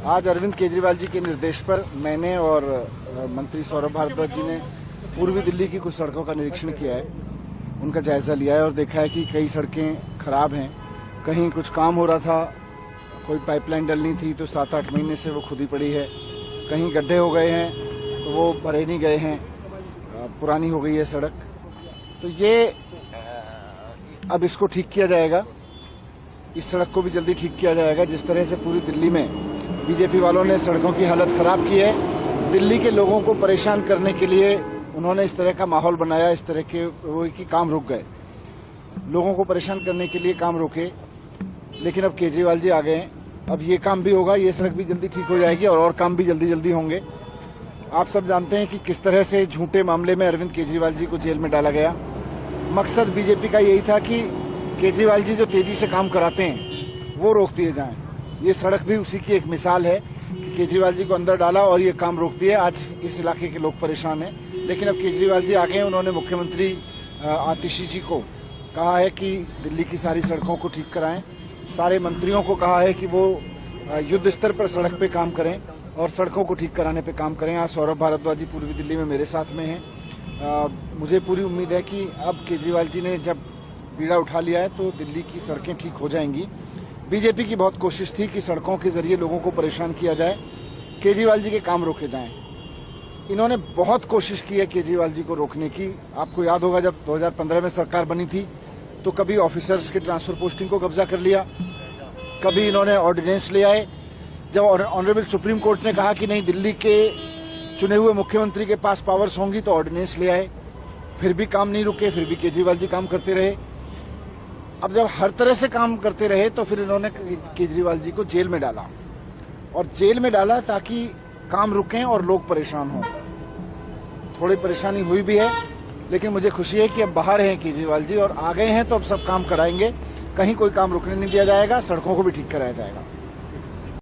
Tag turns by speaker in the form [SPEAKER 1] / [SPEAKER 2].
[SPEAKER 1] आज अरविंद केजरीवाल जी के निर्देश पर मैंने और मंत्री सौरभ भारद्वाज जी ने पूर्वी दिल्ली की कुछ सड़कों का निरीक्षण किया है, उनका जायजा लिया है और देखा है कि कई सड़कें खराब हैं, कहीं कुछ काम हो रहा था, कोई पाइपलाइन डलनी थी तो 7-8 महीने से वो खुदी पड़ी है, कहीं गड्ढे हो गए हैं तो वो भरे नहीं गए हैं, पुरानी हो गई है सड़क। तो ये अब इसको ठीक किया जाएगा, इस सड़क को भी जल्दी ठीक किया जाएगा। जिस तरह से पूरी दिल्ली में बीजेपी वालों ने सड़कों की हालत खराब की है, दिल्ली के लोगों को परेशान करने के लिए उन्होंने इस तरह का माहौल बनाया, इस तरह के वो कि काम रुक गए, लोगों को परेशान करने के लिए काम रुके। लेकिन अब केजरीवाल जी आ गए हैं, अब ये काम भी होगा, ये सड़क भी जल्दी ठीक हो जाएगी और काम भी जल्दी जल्दी होंगे। आप सब जानते हैं कि किस तरह से झूठे मामले में अरविंद केजरीवाल जी को जेल में डाला गया। मकसद बीजेपी का यही था कि केजरीवाल जी जो तेजी से काम कराते हैं वो रोक दिए जाएं। ये सड़क भी उसी की एक मिसाल है कि केजरीवाल जी को अंदर डाला और ये काम रोक दिए। आज इस इलाके के लोग परेशान हैं, लेकिन अब केजरीवाल जी आ गए। उन्होंने मुख्यमंत्री आतिशी जी को कहा है कि दिल्ली की सारी सड़कों को ठीक कराएं, सारे मंत्रियों को कहा है कि वो युद्ध स्तर पर सड़क पे काम करें और सड़कों को ठीक कराने पे काम करें। आज सौरभ भारद्वाज जी पूर्वी दिल्ली में मेरे साथ में हैं। मुझे पूरी उम्मीद है कि अब केजरीवाल जी ने जब बीड़ा उठा लिया है तो दिल्ली की सड़कें ठीक हो जाएंगी। बीजेपी की बहुत कोशिश थी कि सड़कों के जरिए लोगों को परेशान किया जाए, केजरीवाल जी के काम रोके जाएं। इन्होंने बहुत कोशिश की है केजरीवाल जी को रोकने की। आपको याद होगा जब 2015 में सरकार बनी थी तो कभी ऑफिसर्स के ट्रांसफर पोस्टिंग को कब्जा कर लिया, कभी इन्होंने ऑर्डिनेंस ले आए। जब ऑनरेबल सुप्रीम कोर्ट ने कहा कि नहीं, दिल्ली के चुने हुए मुख्यमंत्री के पास पावर्स होंगी, तो ऑर्डिनेंस ले आए, फिर भी काम नहीं रुके, फिर भी केजरीवाल जी काम करते रहे। अब जब हर तरह से काम करते रहे तो फिर इन्होंने केजरीवाल जी को जेल में डाला, और जेल में डाला ताकि काम रुकें और लोग परेशान हों। थोड़ी परेशानी हुई भी है, लेकिन मुझे खुशी है कि अब बाहर हैं केजरीवाल जी और आ गए हैं, तो अब सब काम कराएंगे, कहीं कोई काम रुकने नहीं दिया जाएगा, सड़कों को भी ठीक कराया जाएगा।